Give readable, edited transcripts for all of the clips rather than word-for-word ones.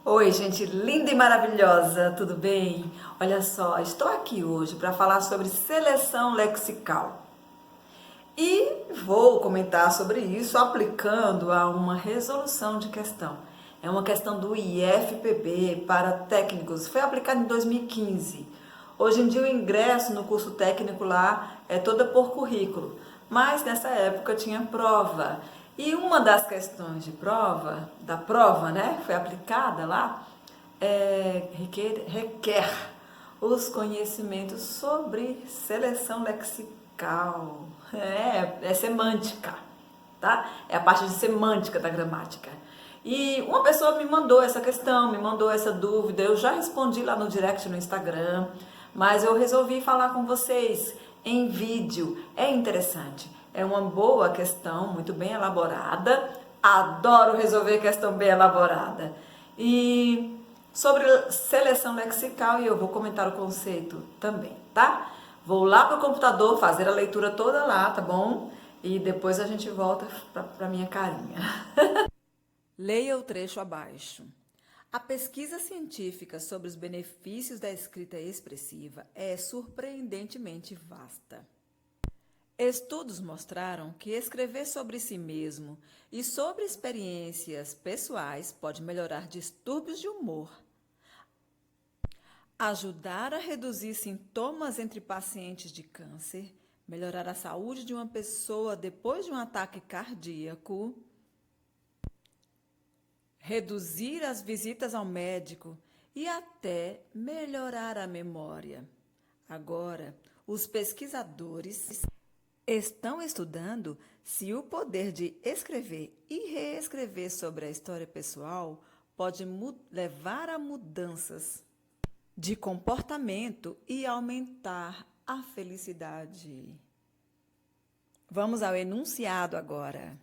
Oi, gente linda e maravilhosa, tudo bem? Olha só, estou aqui hoje para falar sobre seleção lexical e vou comentar sobre isso aplicando a uma resolução de questão. É uma questão do IFPB para técnicos, foi aplicado em 2015. Hoje em dia o ingresso no curso técnico lá é toda por currículo, mas nessa época tinha prova. E uma das questões de prova, da prova, né, foi aplicada lá, requer os conhecimentos sobre seleção lexical. É semântica, tá? É a parte de semântica da gramática. E uma pessoa me mandou essa questão, me mandou essa dúvida, eu já respondi lá no direct no Instagram, mas eu resolvi falar com vocês em vídeo. É interessante, é uma boa questão, muito bem elaborada. Adoro resolver questão bem elaborada. E sobre seleção lexical, e eu vou comentar o conceito também, tá? Vou lá pro computador fazer a leitura toda lá, tá bom? E depois a gente volta para minha carinha. Leia o trecho abaixo. A pesquisa científica sobre os benefícios da escrita expressiva é surpreendentemente vasta. Estudos mostraram que escrever sobre si mesmo e sobre experiências pessoais pode melhorar distúrbios de humor, ajudar a reduzir sintomas entre pacientes de câncer, melhorar a saúde de uma pessoa depois de um ataque cardíaco, reduzir as visitas ao médico e até melhorar a memória. Agora, os pesquisadores estão estudando se o poder de escrever e reescrever sobre a história pessoal pode levar a mudanças de comportamento e aumentar a felicidade. Vamos ao enunciado agora.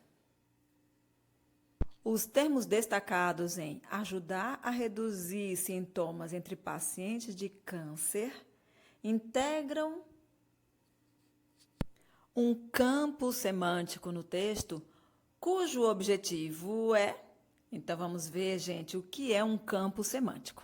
Os termos destacados em ajudar a reduzir sintomas entre pacientes de câncer integram um campo semântico no texto cujo objetivo é... Então vamos ver, gente, o que é um campo semântico.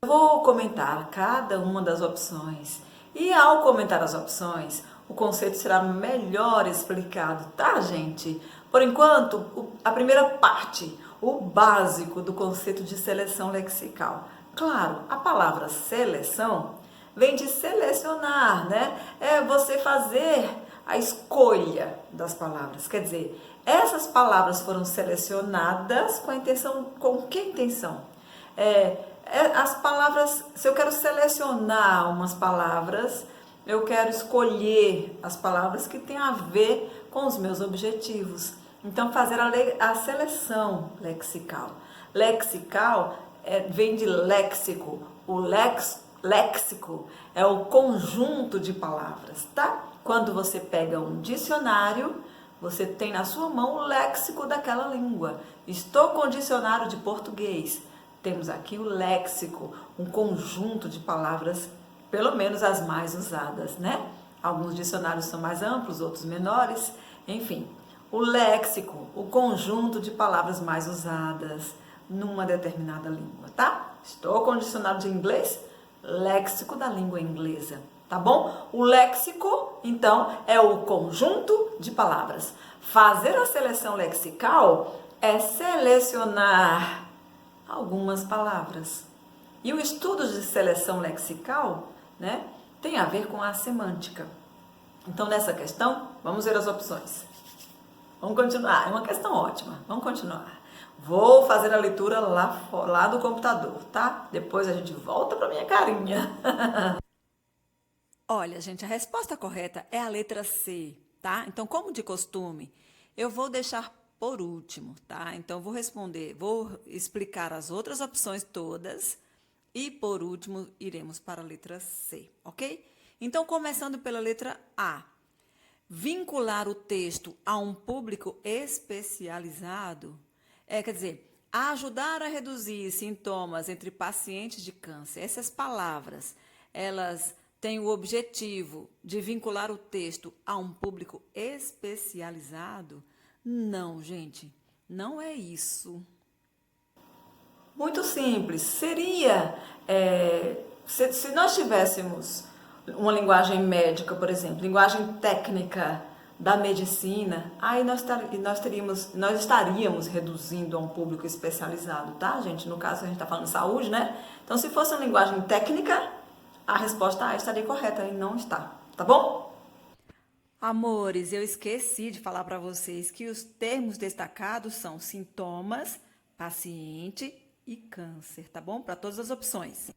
Eu vou comentar cada uma das opções e ao comentar as opções, o conceito será melhor explicado, tá, gente? Por enquanto, a primeira parte, o básico do conceito de seleção lexical. Claro, a palavra seleção vem de selecionar, né? É você fazer a escolha das palavras. Quer dizer, essas palavras foram selecionadas com a intenção, com que intenção? As palavras, se eu quero selecionar umas palavras, eu quero escolher as palavras que têm a ver com os meus objetivos. Então, fazer a seleção lexical. Lexical vem de léxico. O léxico é o conjunto de palavras, tá? Quando você pega um dicionário, você tem na sua mão o léxico daquela língua. Estou com o dicionário de português. Temos aqui o léxico, um conjunto de palavras, pelo menos as mais usadas, né? Alguns dicionários são mais amplos, outros menores, enfim. O léxico, o conjunto de palavras mais usadas numa determinada língua, tá? Estou com o dicionário de inglês, léxico da língua inglesa, tá bom? O léxico, então, é o conjunto de palavras. Fazer a seleção lexical é selecionar algumas palavras. E o estudo de seleção lexical, né, tem a ver com a semântica. Então, nessa questão, vamos ver as opções. Vamos continuar, é uma questão ótima, vamos continuar. Vou fazer a leitura lá do computador, tá? Depois a gente volta para minha carinha. Olha, gente, a resposta correta é a letra C, tá? Então, como de costume, eu vou deixar por último, tá? Então, vou explicar as outras opções todas e, por último, iremos para a letra C, ok? Então, começando pela letra A. Vincular o texto a um público especializado, quer dizer, ajudar a reduzir sintomas entre pacientes de câncer. Essas palavras, elas têm o objetivo de vincular o texto a um público especializado? Não, gente, não é isso. Muito simples. Seria, se nós tivéssemos uma linguagem médica, por exemplo, linguagem técnica da medicina, aí nós estaríamos reduzindo a um público especializado, tá, gente? No caso, a gente está falando de saúde, né? Então, se fosse uma linguagem técnica, a resposta A estaria correta e não está, tá bom? Amores, eu esqueci de falar para vocês que os termos destacados são sintomas, paciente e câncer, tá bom? Para todas as opções.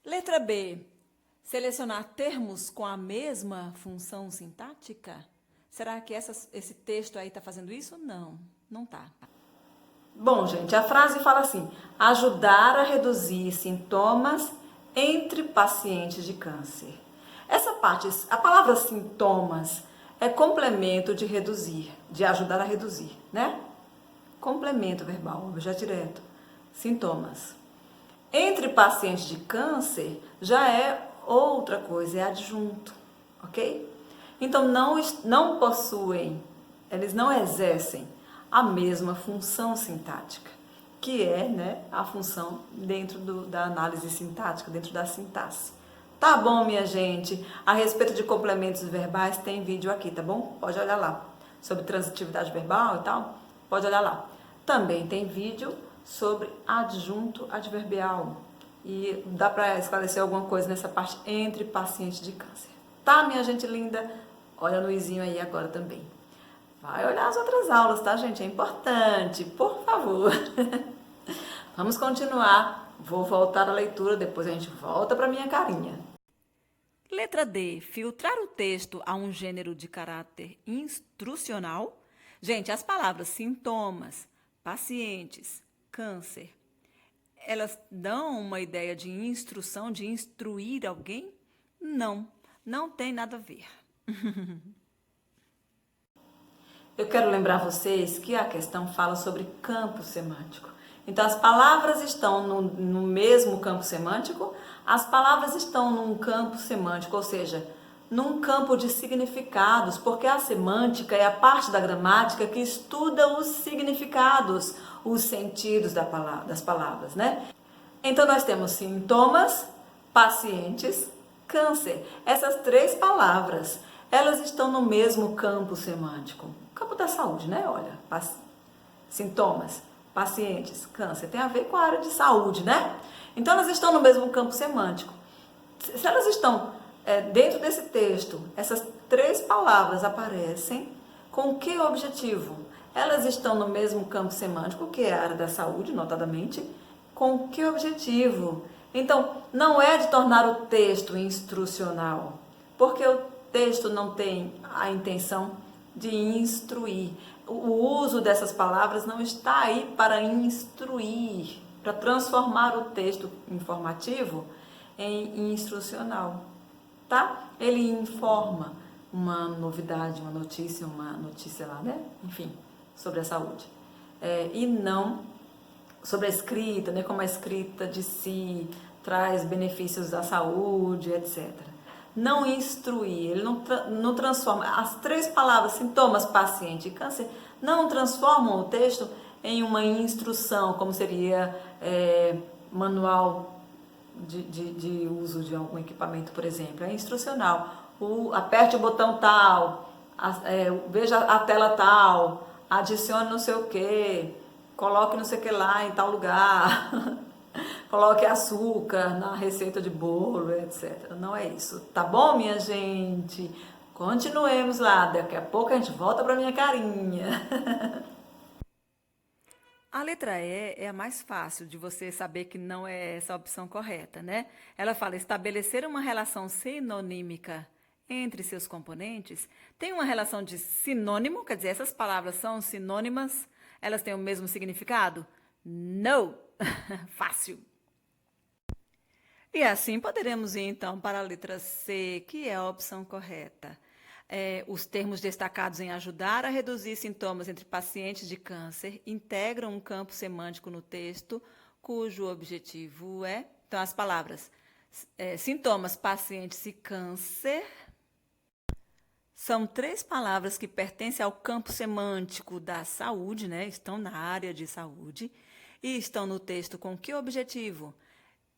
Letra B. Selecionar termos com a mesma função sintática? Será que esse texto aí está fazendo isso? Não, não está. Bom, gente, a frase fala assim: ajudar a reduzir sintomas entre pacientes de câncer. Essa parte, a palavra sintomas é complemento de reduzir, de ajudar a reduzir, né? Complemento verbal, objeto direto. Sintomas. Entre pacientes de câncer já é outra coisa, é adjunto, ok? Então não possuem, eles não exercem a mesma função sintática, que é, né, a função dentro da análise sintática, dentro da sintaxe. Tá bom, minha gente? A respeito de complementos verbais, tem vídeo aqui, tá bom? Pode olhar lá. Sobre transitividade verbal e tal, pode olhar lá. Também tem vídeo sobre adjunto adverbial. E dá para esclarecer alguma coisa nessa parte entre pacientes de câncer. Tá, minha gente linda? Olha no izinho aí agora também. Vai olhar as outras aulas, tá, gente? É importante, por favor. Vamos continuar. Vou voltar à leitura, depois a gente volta para minha carinha. Letra D. Filtrar o texto a um gênero de caráter instrucional. Gente, as palavras sintomas, pacientes, câncer, elas dão uma ideia de instrução, de instruir alguém? Não, não tem nada a ver. Eu quero lembrar vocês que a questão fala sobre campo semântico. Então, as palavras estão no mesmo campo semântico, as palavras estão num campo semântico, ou seja, num campo de significados, porque a semântica é a parte da gramática que estuda os significados, os sentidos das palavras, né? Então, nós temos sintomas, pacientes, câncer. Essas três palavras, elas estão no mesmo campo semântico. Campo da saúde, né? Olha, sintomas, pacientes, câncer, tem a ver com a área de saúde, né? Então, elas estão no mesmo campo semântico. Se elas estão dentro desse texto, essas três palavras aparecem com que objetivo? Elas estão no mesmo campo semântico, que é a área da saúde, notadamente, com que objetivo? Então, não é de tornar o texto instrucional, porque o texto não tem a intenção de instruir. O uso dessas palavras não está aí para instruir, para transformar o texto informativo em instrucional, tá? Ele informa uma novidade, uma notícia lá, né? Enfim, sobre a saúde. E não sobre a escrita, né? Como a escrita de si traz benefícios à saúde, etc. Não instruir, ele não transforma. As três palavras, sintomas, paciente e câncer, não transformam o texto em uma instrução, como seria manual de uso de algum equipamento, por exemplo. É instrucional. Aperte o botão tal, veja a tela tal, adicione não sei o que, coloque não sei o que lá em tal lugar, coloque açúcar na receita de bolo, etc. Não é isso, tá bom, minha gente? Continuemos lá, daqui a pouco a gente volta para minha carinha. A letra E é a mais fácil de você saber que não é essa a opção correta, né? Ela fala estabelecer uma relação sinonímica entre seus componentes. Tem uma relação de sinônimo, quer dizer, essas palavras são sinônimas, elas têm o mesmo significado? Não! Fácil! E assim poderemos ir então para a letra C, que é a opção correta. Os termos destacados em ajudar a reduzir sintomas entre pacientes de câncer integram um campo semântico no texto, cujo objetivo é... Então, as palavras sintomas, pacientes e câncer são três palavras que pertencem ao campo semântico da saúde, né? Estão na área de saúde. E estão no texto com que objetivo?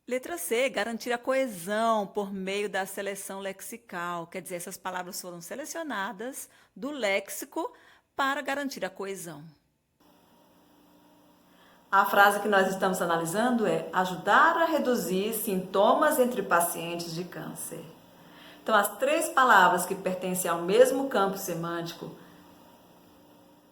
Letra C, garantir a coesão por meio da seleção lexical. Quer dizer, essas palavras foram selecionadas do léxico para garantir a coesão. A frase que nós estamos analisando é ajudar a reduzir sintomas entre pacientes de câncer. Então, as três palavras que pertencem ao mesmo campo semântico,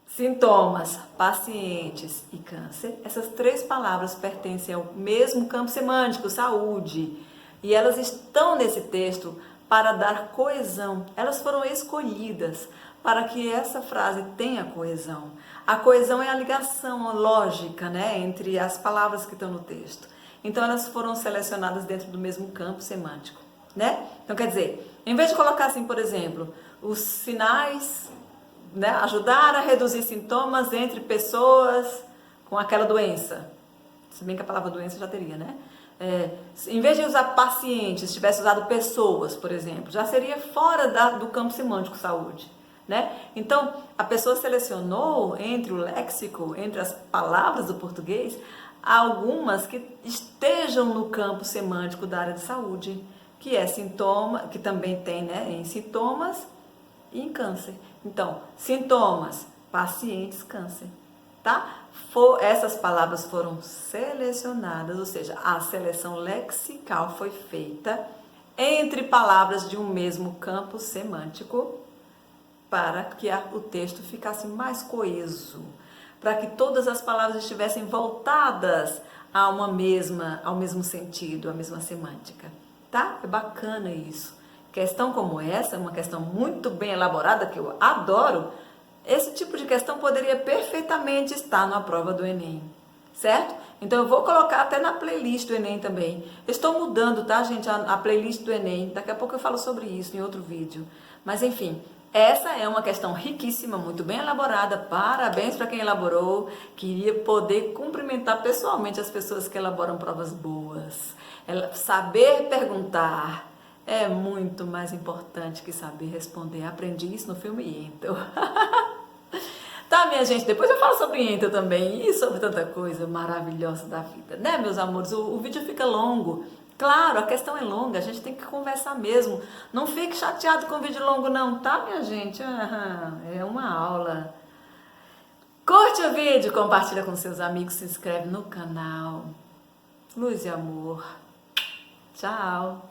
sintomas, pacientes e câncer, essas três palavras pertencem ao mesmo campo semântico, saúde. E elas estão nesse texto para dar coesão. Elas foram escolhidas para que essa frase tenha coesão. A coesão é a ligação lógica, né, entre as palavras que estão no texto. Então, elas foram selecionadas dentro do mesmo campo semântico, né? Então, quer dizer, em vez de colocar assim, por exemplo, os sinais, né, ajudar a reduzir sintomas entre pessoas com aquela doença. Se bem que a palavra doença já teria, né? Em vez de usar pacientes, tivesse usado pessoas, por exemplo, já seria fora do campo semântico saúde, né? Então, a pessoa selecionou entre o léxico, entre as palavras do português, algumas que estejam no campo semântico da área de saúde, que é sintoma, que também tem, né, em sintomas e em câncer. Então, sintomas, pacientes, câncer, tá? Essas palavras foram selecionadas, ou seja, a seleção lexical foi feita entre palavras de um mesmo campo semântico para que o texto ficasse mais coeso, para que todas as palavras estivessem voltadas ao mesmo sentido, à mesma semântica, tá? É bacana isso. Questão como essa, uma questão muito bem elaborada, que eu adoro, esse tipo de questão poderia perfeitamente estar na prova do Enem, certo? Então eu vou colocar até na playlist do Enem também. Eu estou mudando, tá, gente, a playlist do Enem. Daqui a pouco eu falo sobre isso em outro vídeo. Mas enfim, essa é uma questão riquíssima, muito bem elaborada. Parabéns para quem elaborou. Queria poder cumprimentar pessoalmente as pessoas que elaboram provas boas. Saber perguntar é muito mais importante que saber responder. Aprendi isso no filme Yentl. Tá, minha gente? Depois eu falo sobre Yentl também e sobre tanta coisa maravilhosa da vida, né, meus amores? O vídeo fica longo. Claro, a questão é longa, a gente tem que conversar mesmo. Não fique chateado com vídeo longo não, tá, minha gente? É uma aula. Curte o vídeo, compartilha com seus amigos, se inscreve no canal. Luz e amor. Tchau.